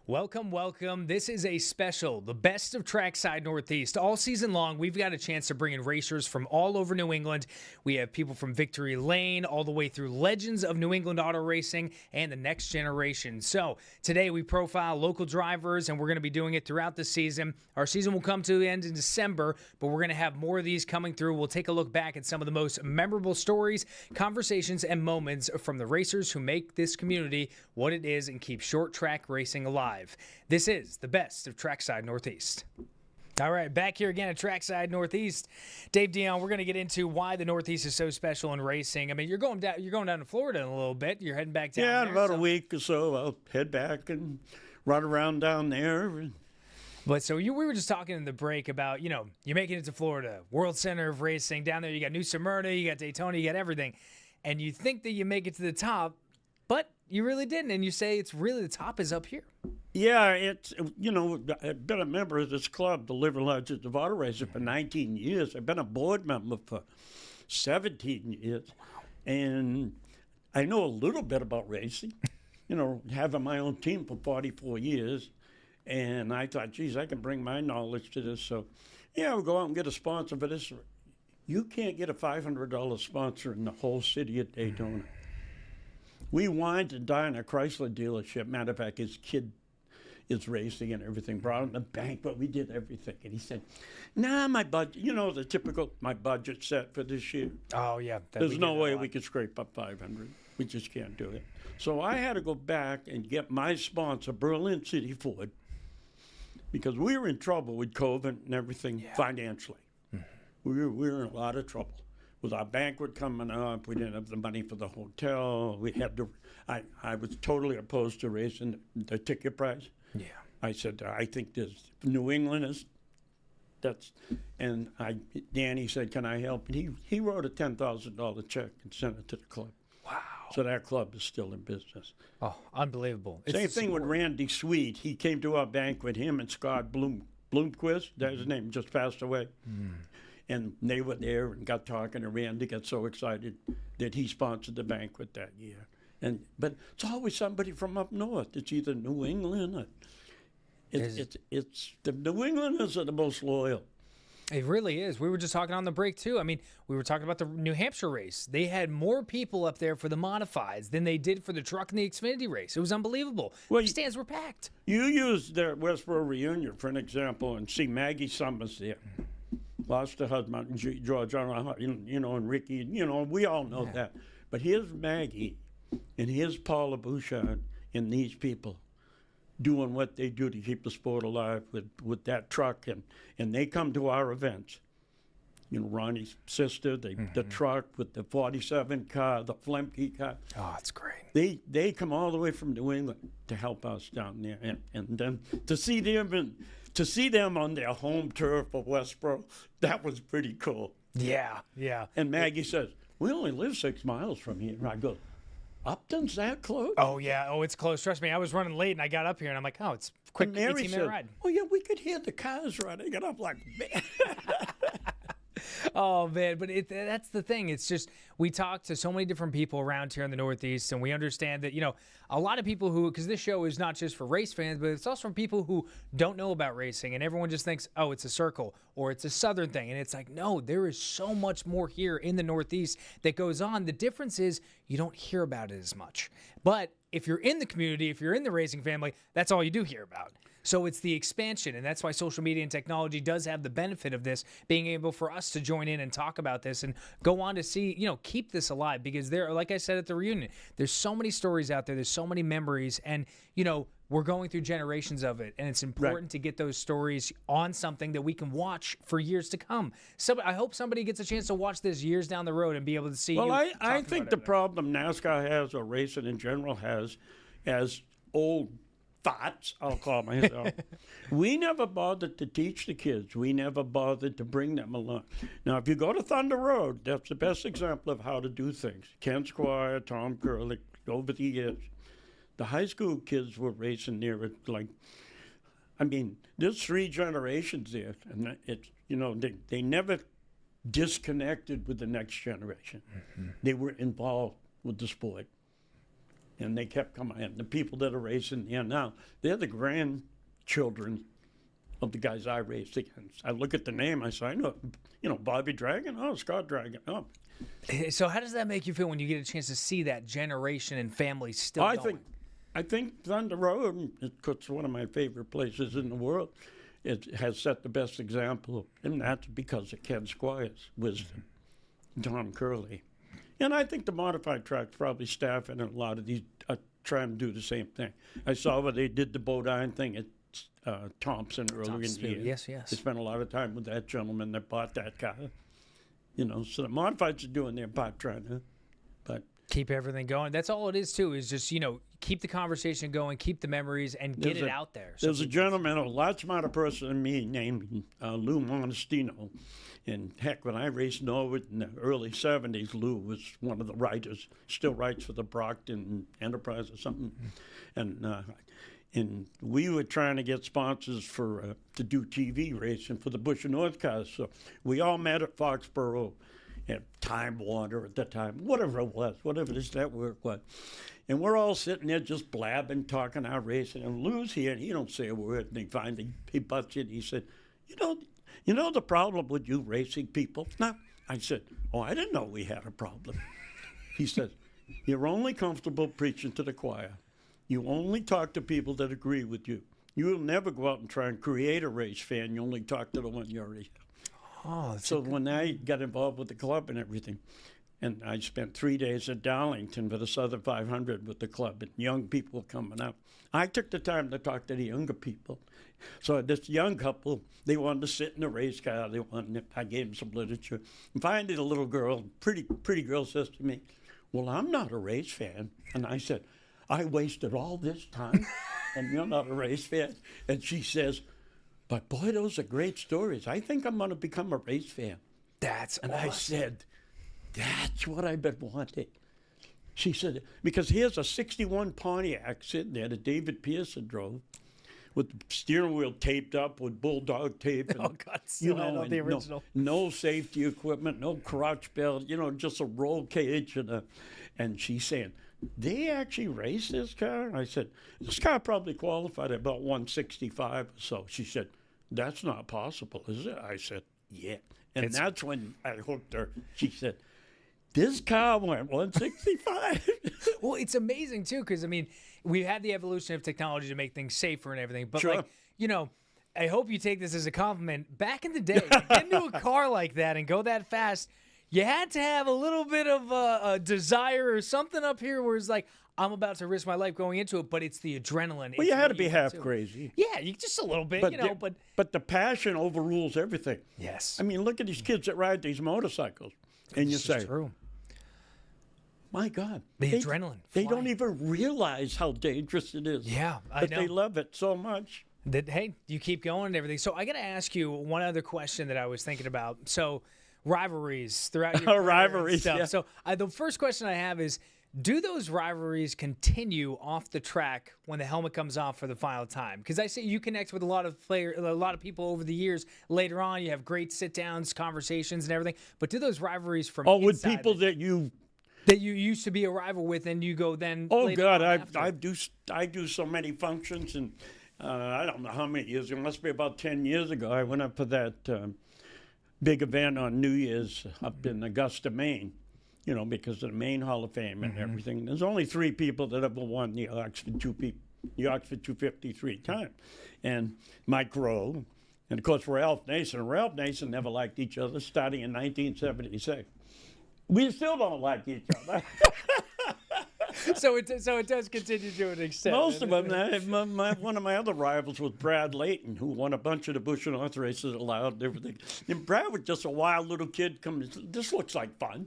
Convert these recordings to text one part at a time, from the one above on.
Welcome, welcome. This is a special, the best of Trackside Northeast. All season long, we've got a chance to bring in racers from all over New England. We have people from Victory Lane all the way through legends of New England auto racing and the next generation. So today we profile local drivers, and we're going to be doing it throughout the season. Our season will come to the end in December, but we're going to have more of these coming through. We'll take a look back at some of the most memorable stories, conversations, and moments from the racers who make this community what it is and keep short track racing alive. This is the best of Trackside Northeast. All right, back here again at Trackside Northeast. Dave Dion, we're going to get into why the Northeast is so special in racing. I mean, you're going down to Florida in a little bit. You're heading back down there. Yeah, in about a week or so, I'll head back and run around down there. But so we were just talking in the break about, you're making it to Florida, World Center of Racing. Down there, you got New Smyrna, you got Daytona, you got everything. And you think that you make it to the top, but you really didn't. And you say it's really the top is up here. Yeah, it's, I've been a member of this club, the Living Legends of Auto Racing, for 19 years. I've been a board member for 17 years. And I know a little bit about racing, having my own team for 44 years. And I thought, geez, I can bring my knowledge to this. So, yeah, we'll go out and get a sponsor for this. You can't get a $500 sponsor in the whole city of Daytona. We wined and dined at a Chrysler dealership. Matter of fact, his kid is racing and everything. Brought him to the bank, but we did everything. And he said, nah, my budget, the typical, my budget set for this year. Oh, yeah. There's no way we could scrape up 500. We just can't do it. So I had to go back and get my sponsor, Berlin City Ford, because we were in trouble with COVID and everything financially. We were in a lot of trouble. With our banquet coming up, we didn't have the money for the hotel. We had to. I was totally opposed to raising the ticket price. Yeah. I said, I think this New England is. Danny said, can I help? And he wrote a $10,000 check and sent it to the club. Wow. So that club is still in business. Oh, unbelievable. Same thing with Randy Sweet. He came to our banquet. Him and Scott Bloomquist, that's his name, just passed away. And they were there and got talking, and Randy got so excited that he sponsored the banquet that year. But it's always somebody from up north. It's either New England or it's the New Englanders are the most loyal. It really is. We were just talking on the break, too. I mean, we were talking about the New Hampshire race. They had more people up there for the modifieds than they did for the truck and the Xfinity race. It was unbelievable. Well, the stands were packed. You used the Westboro reunion for an example, and see Maggie Summers there. Lost her husband, George, and Ricky, we all know that. But here's Maggie, and here's Paula Bouchard, and these people doing what they do to keep the sport alive with that truck, and they come to our events. Ronnie's sister, the truck with the 47 car, the Flemke car. Oh, that's great. They come all the way from New England to help us down there, and then to see them on their home turf of Westboro, that was pretty cool. Yeah. And Maggie says, we only live 6 miles from here. And I go, Upton's that close? Oh, yeah. Oh, it's close. Trust me, I was running late, and I got up here, and I'm like, oh, it's a quick 18-minute ride. Oh, yeah, we could hear the cars running, and I'm like, man. Oh, man, but that's the thing. It's just we talk to so many different people around here in the Northeast, and we understand that, a lot of people because this show is not just for race fans, but it's also from people who don't know about racing, and everyone just thinks, oh, it's a circle or it's a Southern thing. And it's like, no, there is so much more here in the Northeast that goes on. The difference is you don't hear about it as much. But if you're in the community, if you're in the racing family, that's all you do hear about. So it's the expansion, and that's why social media and technology does have the benefit of this, being able for us to join in and talk about this and go on to see, keep this alive, because there, like I said at the reunion, there's so many stories out there, there's so many memories, and, we're going through generations of it, and it's important to get those stories on something that we can watch for years to come. So I hope somebody gets a chance to watch this years down the road and be able to see. Well, I think the problem NASCAR has, or racing in general has, as old thoughts, I'll call myself. We never bothered to teach the kids. We never bothered to bring them along. Now, if you go to Thunder Road, that's the best example of how to do things. Ken Squire, Tom Curley, over the years. The high school kids were racing there there's 3 generations there, and it's, they never disconnected with the next generation. They were involved with the sport. And they kept coming. And the people that are racing here now, they're the grandchildren of the guys I raced against. I look at the name, I say, I know, Bobby Dragon, oh, Scott Dragon, oh. So how does that make you feel when you get a chance to see that generation and family still going? I think Thunder Road, it's one of my favorite places in the world. It has set the best example, and that's because of Ken Squire's wisdom, Tom Curley. And I think the modified tracks probably staff and a lot of these are trying to do the same thing. I saw where they did the Bodine thing at Thompson earlier in the year. Yes. They spent a lot of time with that gentleman that bought that car. So the modifieds are doing their part trying to, but keep everything going. That's all it is too. Is just keep the conversation going, keep the memories, and get it out there. There's a gentleman, a lot smarter person than me, named Lou Monastino. And heck, when I raced Norwood in the early '70s, Lou was one of the writers. Still writes for the Brockton Enterprise or something. And we were trying to get sponsors for to do TV racing for the Bush and North cars. So we all met at Foxborough at Time Warner at the time, whatever it was, whatever this network was. And we're all sitting there just blabbing, talking our racing. And Lou's here, and he don't say a word. And he finally butts in. He said, you know the problem with you racing people? No. I said, oh, I didn't know we had a problem. He said, you're only comfortable preaching to the choir. You only talk to people that agree with you. You will never go out and try and create a race fan. You only talk to the one you already have. Oh, so when I got involved with the club and everything, and I spent 3 days at Darlington for the Southern 500 with the club, and young people coming up, I took the time to talk to the younger people. So this young couple, they wanted to sit in a race car. I gave them some literature. And finally, the little girl, pretty girl, says to me, well, I'm not a race fan. And I said, I wasted all this time, and you're not a race fan? And she says, but boy, those are great stories. I think I'm going to become a race fan. And I said, that's what I've been wanting. She said, because here's a 61 Pontiac sitting there that David Pearson drove with the steering wheel taped up with bulldog tape. And, oh, God, not the original. No safety equipment, no crotch belt, just a roll cage. And she's saying, they actually raced this car? I said, this car probably qualified at about 165 or so. She said, that's not possible, is it? I said, yeah. And that's when I hooked her. She said, this car went 165. Well, it's amazing, too, because, we've had the evolution of technology to make things safer and everything. But, sure. I hope you take this as a compliment. Back in the day, to get into a car like that and go that fast, you had to have a little bit of a desire or something up here where it's like, I'm about to risk my life going into it, but it's the adrenaline. Well, you had to be half crazy. Yeah, just a little bit, But the passion overrules everything. Yes. Look at these kids that ride these motorcycles. And you say, true. My God. The adrenaline. They don't even realize how dangerous it is. Yeah, I know. But they love it so much. Hey, you keep going and everything. So I got to ask you one other question that I was thinking about. So rivalries throughout your rivalries stuff. Yeah. So the first question I have is, do those rivalries continue off the track when the helmet comes off for the final time? Because I say you connect with a lot of people over the years. Later on, you have great sit-downs, conversations, and everything. But do those rivalries from with people that you used to be a rival with, and you go then? Oh God, I do so many functions, and I don't know how many years. It must be about 10 years ago. I went up for that big event on New Year's up in Augusta, Maine. Because of the Maine Hall of Fame and everything. There's only 3 people that ever won the Oxford 253 times. And Mike Rowe, and of course Ralph Nason. Ralph Nason never liked each other starting in 1976. We still don't like each other. So it does continue to an extent. Most of them. One of my other rivals was Brad Layton, who won a bunch of the Bush and North races allowed and everything. And Brad was just a wild little kid. This looks like fun.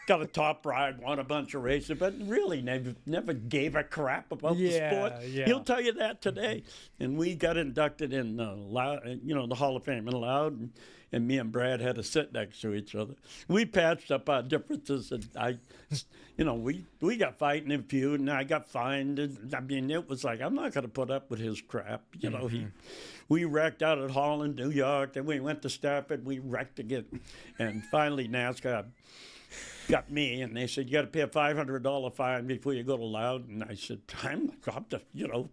Got a top ride, won a bunch of races, but really never gave a crap about the sport. Yeah. He'll tell you that today. And we got inducted in the Hall of Fame in Loud, and me and Brad had to sit next to each other. We patched up our differences, and we got fighting and feud, and I got fined. And, it was like, I'm not going to put up with his crap. We wrecked out at Holland, New York, then we went to Stafford, we wrecked again. And finally NASCAR got me, and they said, you got to pay a $500 fine before you go to Loudon. And I said,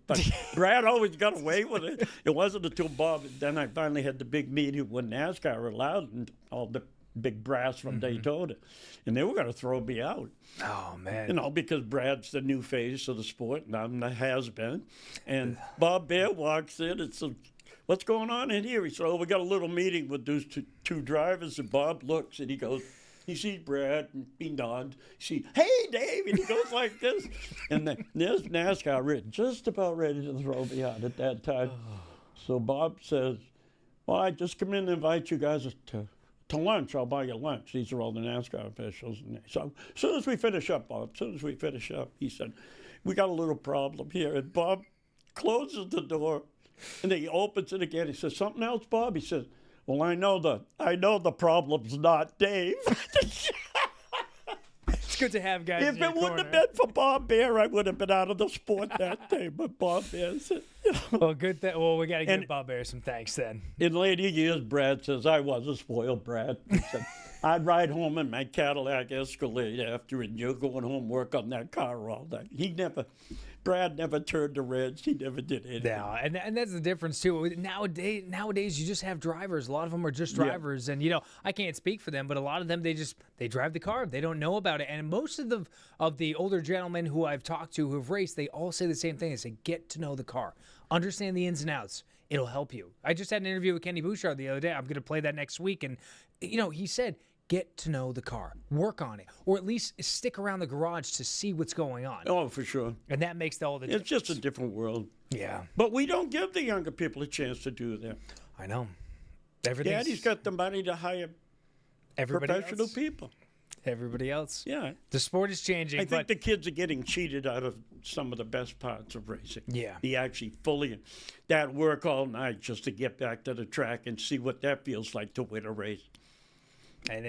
but Brad always got away with it. It wasn't until Bob, then I finally had the big meeting with NASCAR at Loudon, all the big brass from Daytona, and they were going to throw me out. Oh, man. Because Brad's the new face of the sport, and I'm the has-been. And Bob Bear walks in and says, what's going on in here? He said, we got a little meeting with those two drivers. And Bob looks, and he sees Brad, and he nods. He sees, hey, Dave, and he goes like this. And then there's NASCAR just about ready to throw me out at that time. So Bob says, well, I just come in and invite you guys to lunch. I'll buy you lunch. These are all the NASCAR officials. And so as soon as we finish up, Bob, he said, we got a little problem here. And Bob closes the door, and then he opens it again. He says, something else, Bob? He says, well, I know the problem's not Dave. It's good to have guys. If it wouldn't have been for Bob Bear, I would have been out of the sport that day. But Bob Bear said, Well, good. Well, we got to give Bob Bear some thanks then. In later years, Brad says, I was a spoiled brat. He said, I'd ride home in my Cadillac Escalade after, and you're going home, work on that car all day. Brad never turned the reds. He never did anything. No, and that's the difference too. Nowadays, you just have drivers. A lot of them are just drivers, and I can't speak for them, but a lot of them they drive the car. They don't know about it, and most of the older gentlemen who I've talked to who have raced, they all say the same thing. They say, get to know the car, understand the ins and outs. It'll help you. I just had an interview with Kenny Bouchard the other day. I'm going to play that next week, and he said, get to know the car, work on it, or at least stick around the garage to see what's going on. Oh, for sure. And that makes all the difference. It's just a different world. Yeah. But we don't give the younger people a chance to do that. I know. Daddy's got the money to hire professional people. Everybody else. Yeah. The sport is changing. I think the kids are getting cheated out of some of the best parts of racing. Yeah. They actually that work all night just to get back to the track and see what that feels like to win a race. And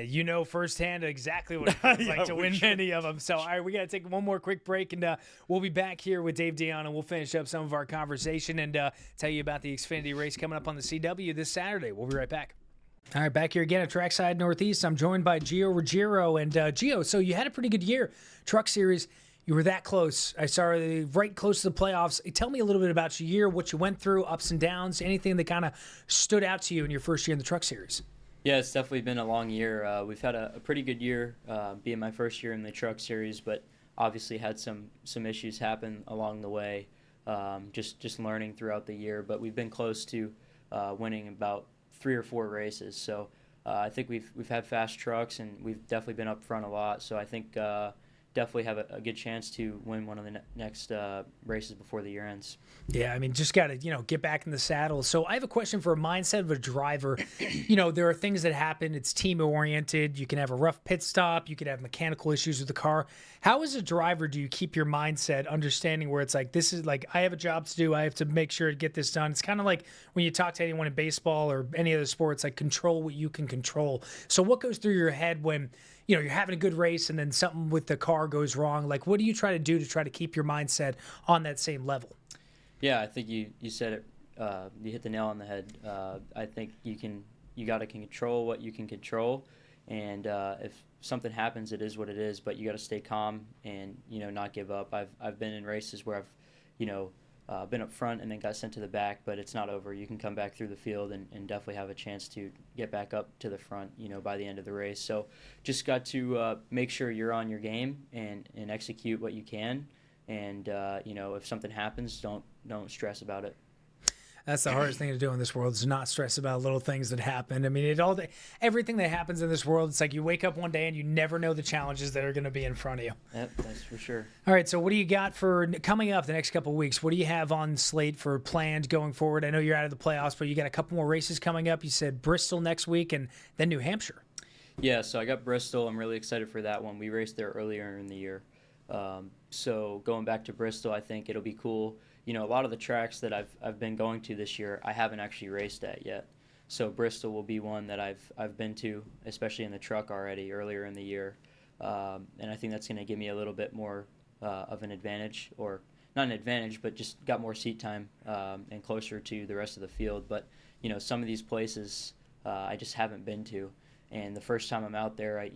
firsthand exactly what it feels like to win many of them. So, all right, we got to take one more quick break, and we'll be back here with Dave Dion, and we'll finish up some of our conversation and tell you about the Xfinity race coming up on the CW this Saturday. We'll be right back. All right, back here again at Trackside Northeast. I'm joined by Gio Ruggiero. And Gio, so you had a pretty good year. Truck Series, you were that close. I saw you right close to the playoffs. Tell me a little bit about your year, what you went through, ups and downs, anything that kind of stood out to you in your first year in the Truck Series. Yeah, it's definitely been a long year. We've had a pretty good year, being my first year in the Truck Series, but obviously had some issues happen along the way, just learning throughout the year. But we've been close to winning about 3 or 4 races. So I think we've had fast trucks, and we've definitely been up front a lot. So I think definitely have a good chance to win one of the next races before the year ends. Yeah, I mean, just got to, get back in the saddle. So I have a question for a mindset of a driver. There are things that happen. It's team-oriented. You can have a rough pit stop. You could have mechanical issues with the car. How, as a driver, do you keep your mindset understanding where it's like, this is like, I have a job to do. I have to make sure to get this done. It's kind of like when you talk to anyone in baseball or any other sport, it's like control what you can control. So what goes through your head when you're having a good race and then something with the car goes wrong? Like, what do you try to do to try to keep your mindset on that same level? Yeah, I think you said it. You hit the nail on the head. I think you got to control what you can control, and if something happens, it is what it is. But you got to stay calm and not give up. I've been in races where I've been up front and then got sent to the back, but it's not over. You can come back through the field and definitely have a chance to get back up to the front, by the end of the race. So just got to make sure you're on your game and execute what you can. And, if something happens, don't stress about it. That's the hardest thing to do in this world, is not stress about little things that happen. I mean, everything that happens in this world, it's like you wake up one day and you never know the challenges that are going to be in front of you. Yep, that's for sure. All right, so what do you got for coming up the next couple of weeks? What do you have on slate for planned going forward? I know you're out of the playoffs, but you got a couple more races coming up. You said Bristol next week and then New Hampshire. Yeah, so I got Bristol. I'm really excited for that one. We raced there earlier in the year. So going back to Bristol, I think it'll be cool. A lot of the tracks that I've been going to this year, I haven't actually raced at yet. So Bristol will be one that I've been to, especially in the truck already earlier in the year. And I think that's going to give me a little bit more of an advantage, or not an advantage, but just got more seat time and closer to the rest of the field. But, some of these places I just haven't been to. And the first time I'm out there,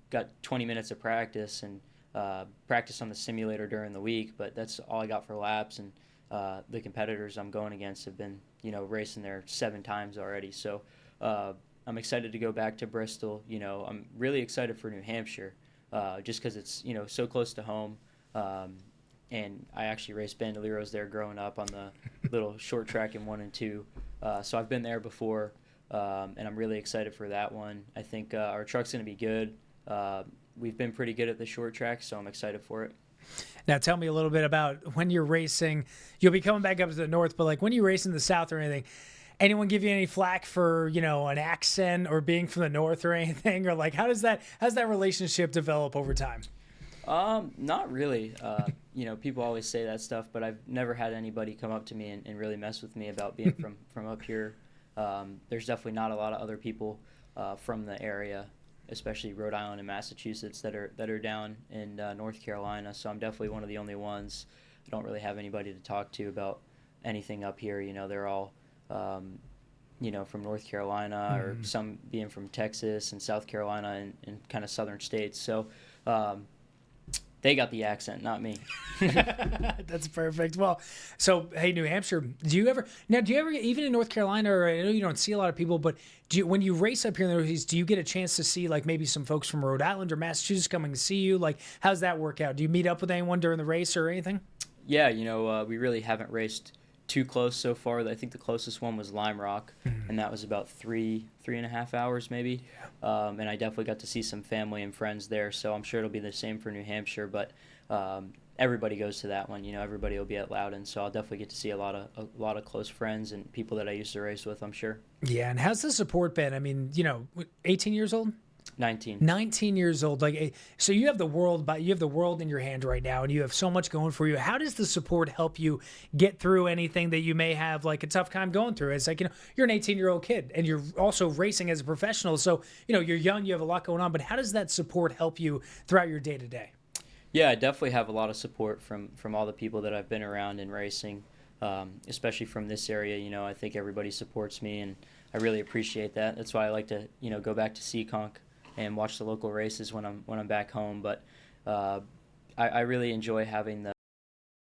got 20 minutes of practice and practice on the simulator during the week, but that's all I got for laps. And the competitors I'm going against have been, racing there 7 times already. So I'm excited to go back to Bristol. I'm really excited for New Hampshire, just because it's, so close to home. And I actually raced Bandoleros there growing up on the little short track in 1 and 2. So I've been there before, and I'm really excited for that one. I think our truck's going to be good. We've been pretty good at the short track, so I'm excited for it. Now, tell me a little bit about when you're racing. You'll be coming back up to the north, but like when you race in the south or anything, anyone give you any flack for, an accent or being from the north or anything? Or like, how's that relationship develop over time? Not really. People always say that stuff, but I've never had anybody come up to me and really mess with me about being from up here. There's definitely not a lot of other people from the area, especially Rhode Island and Massachusetts, that are down in North Carolina. So I'm definitely one of the only ones. I don't really have anybody to talk to about anything up here. They're all, from North Carolina, or some being from Texas and South Carolina and kind of southern states. So they got the accent, not me. That's perfect. Well, so hey, New Hampshire, do you ever, even in North Carolina, or I know you don't see a lot of people, but when you race up here in the Northeast, do you get a chance to see like maybe some folks from Rhode Island or Massachusetts coming to see you? Like, how's that work out? Do you meet up with anyone during the race or anything? Yeah, we really haven't raced too close so far. I think the closest one was Lime Rock, and that was about 3.5 hours maybe. And I definitely got to see some family and friends there, so I'm sure it'll be the same for New Hampshire. But everybody goes to that one. Everybody will be at Loudon, so I'll definitely get to see a lot of close friends and people that I used to race with, I'm sure. Yeah, and how's the support been? I mean, 18 years old? 19 years old. Like, so you have the world in your hand right now, and you have so much going for you. How does the support help you get through anything that you may have like a tough time going through? It's like, you're an 18-year-old kid and you're also racing as a professional. So, you're young, you have a lot going on, but how does that support help you throughout your day to day? Yeah, I definitely have a lot of support from all the people that I've been around in racing, especially from this area. I think everybody supports me, and I really appreciate that. That's why I like to, go back to Seekonk and watch the local races when I'm back home. But I really enjoy having the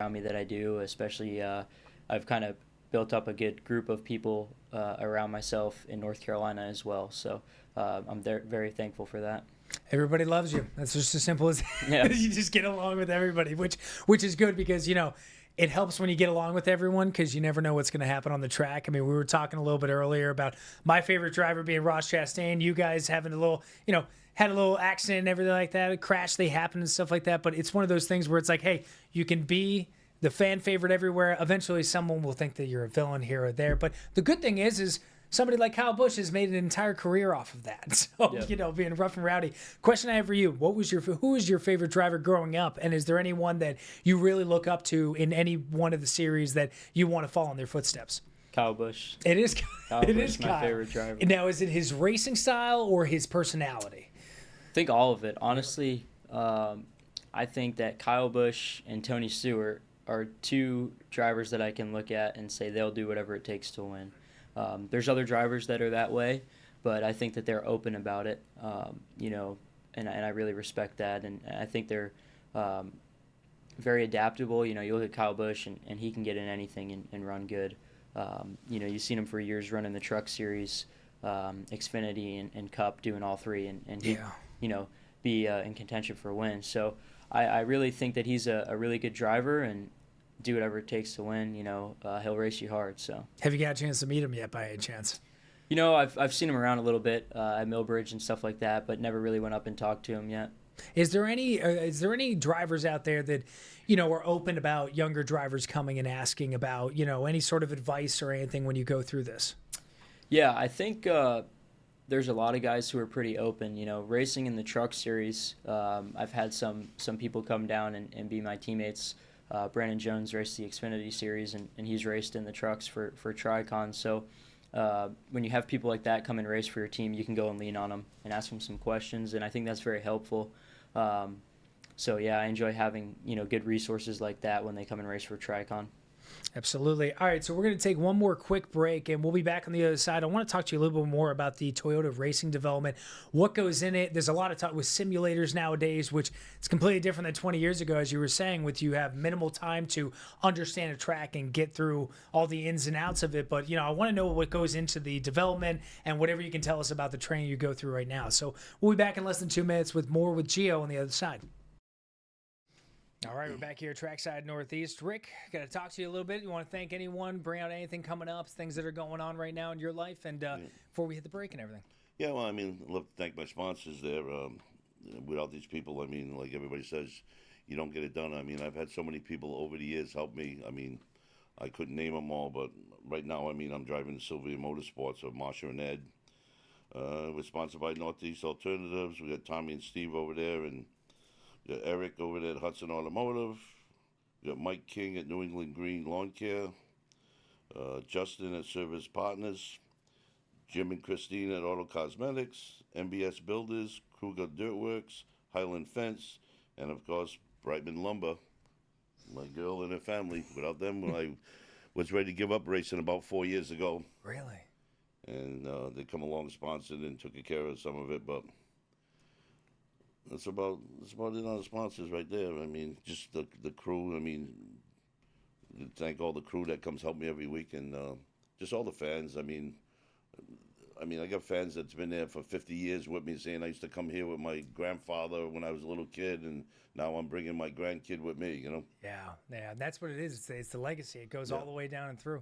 around me that I do, especially I've kind of built up a good group of people around myself in North Carolina as well. So I'm very thankful for that. Everybody loves you. That's just as simple as yeah. You just get along with everybody, which is good because, it helps when you get along with everyone because you never know what's going to happen on the track. I mean, we were talking a little bit earlier about my favorite driver being Ross Chastain. You guys having a little, had a little accident and everything like that. A crash, they happen and stuff like that. But it's one of those things where it's like, hey, you can be the fan favorite everywhere. Eventually, someone will think that you're a villain here or there. But the good thing is somebody like Kyle Busch has made an entire career off of that. So, yeah. Being rough and rowdy. Question I have for you, who was your favorite driver growing up? And is there anyone that you really look up to in any one of the series that you want to follow in their footsteps? Kyle Busch. It is Kyle Busch, my favorite driver. Now, is it his racing style or his personality? I think all of it. Honestly, I think that Kyle Busch and Tony Stewart are 2 drivers that I can look at and say they'll do whatever it takes to win. There's other drivers that are that way, but I think that they're open about it, and I really respect that. And I think they're very adaptable. You look at Kyle Busch, and he can get in anything and run good. You've seen him for years running the Truck Series, Xfinity, and Cup, doing all 3, and he, be in contention for a win. So I really think that he's a really good driver, and do whatever it takes to win. He'll race you hard. So, have you got a chance to meet him yet, by any chance? I've seen him around a little bit at Millbridge and stuff like that, but never really went up and talked to him yet. Is there any drivers out there that are open about younger drivers coming and asking about any sort of advice or anything when you go through this? Yeah, I think there's a lot of guys who are pretty open. Racing in the Truck Series, I've had some people come down and be my teammates. Brandon Jones raced the Xfinity Series, and he's raced in the trucks for Tricon. So when you have people like that come and race for your team, you can go and lean on them and ask them some questions, and I think that's very helpful. So yeah, I enjoy having good resources like that when they come and race for Tricon. Absolutely. All right, so we're going to take one more quick break, and we'll be back on the other side. I want to talk to you a little bit more about the Toyota racing development, what goes in it. There's a lot of talk with simulators nowadays, which is completely different than 20 years ago, as you were saying, with you have minimal time to understand a track and get through all the ins and outs of it. But, I want to know what goes into the development and whatever you can tell us about the training you go through right now. So we'll be back in less than 2 minutes with more with Gio on the other side. All right, we're back here at Trackside Northeast. Rick, got to talk to you a little bit. You want to thank anyone, bring out anything coming up, things that are going on right now in your life, and before we hit the break and everything. Yeah, well, I'd love to thank my sponsors there. Without these people, like everybody says, you don't get it done. I've had so many people over the years help me. I couldn't name them all, but right now, I'm driving the Sylvia Motorsports of Marsha and Ed. We're sponsored by Northeast Alternatives. We got Tommy and Steve over there, and we got Eric over there at Hudson Automotive. We got Mike King at New England Green Lawn Care. Justin at Service Partners. Jim and Christine at Auto Cosmetics. MBS Builders. Kruger Dirtworks. Highland Fence. And, of course, Brightman Lumber. My girl and her family. Without them, I was ready to give up racing about 4 years ago. Really? And they come along, sponsored, and took care of some of it, but that's about it on the sponsors right there. Just the crew. Thank all the crew that comes help me every week, and just all the fans. I got fans that's been there for 50 years with me, saying I used to come here with my grandfather when I was a little kid, and now I'm bringing my grandkid with me. Yeah, that's what it is. It's the legacy. It goes all the way down and through.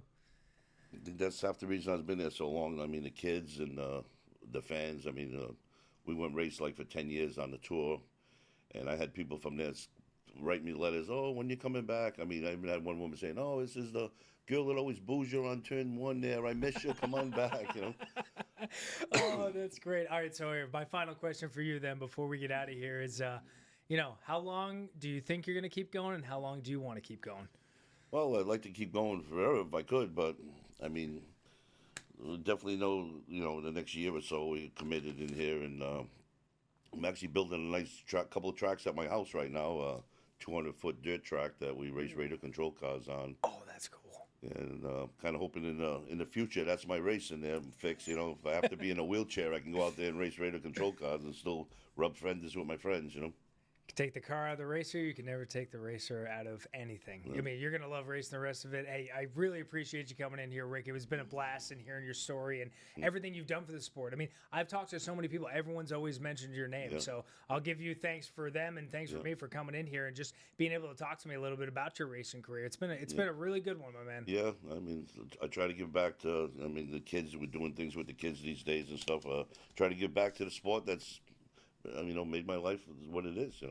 I think that's half the reason I've been there so long. The kids and the fans. We went race like for 10 years on the tour, and I had people from there write me letters. Oh, when you coming back? I even had one woman saying, "Oh, this is the girl that always boos you on turn one there. I miss you. Come on back." Oh, that's great. All right, so my final question for you then, before we get out of here, is, how long do you think you're going to keep going, and how long do you want to keep going? Well, I'd like to keep going forever if I could, but definitely know, the next year or so we're committed in here, and I'm actually building a nice couple of tracks at my house right now, 200-foot dirt track that we race radio control cars on. Oh, that's cool. And kind of hoping in the future that's my race in there fix. If I have to be in a wheelchair, I can go out there and race radio control cars and still rub fenders with my friends. You can take the car out of the racer. You can never take the racer out of anything. Yeah. You're going to love racing the rest of it. Hey, I really appreciate you coming in here, Rick. It's been a blast and hearing your story and everything you've done for the sport. I've talked to so many people. Everyone's always mentioned your name. Yeah. So I'll give you thanks for them and thanks for me for coming in here and just being able to talk to me a little bit about your racing career. It's been a really good one, my man. Yeah, I try to give back to, the kids. We're doing things with the kids these days and stuff. Try to give back to the sport that's, made my life what it is,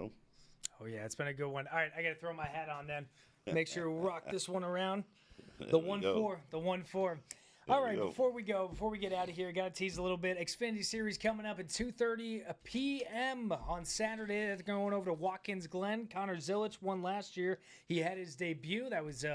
Oh, yeah, it's been a good one. All right, I got to throw my hat on then. Make sure we rock this one around. The 1-4. All right, before we get out of here, got to tease a little bit. Xfinity Series coming up at 2:30 p.m. on Saturday. That's going over to Watkins Glen. Connor Zilic won last year. He had his debut. That was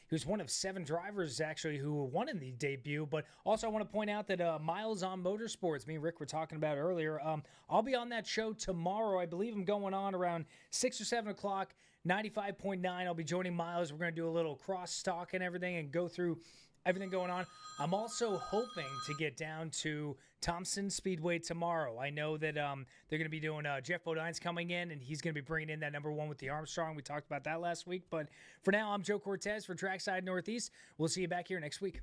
he was one of 7 drivers actually who won in the debut. But also I want to point out that Miles on Motorsports, me and Rick were talking about earlier. I'll be on that show tomorrow. I believe I'm going on around 6 or 7 o'clock. 95.9. I'll be joining Miles. We're going to do a little cross talk and everything and go through everything going on. I'm also hoping to get down to Thompson Speedway tomorrow. I know that they're going to be doing Jeff Bodine's coming in, and he's going to be bringing in that number 1 with the Armstrong. We talked about that last week. But for now, I'm Joe Cortese for Trackside Northeast. We'll see you back here next week.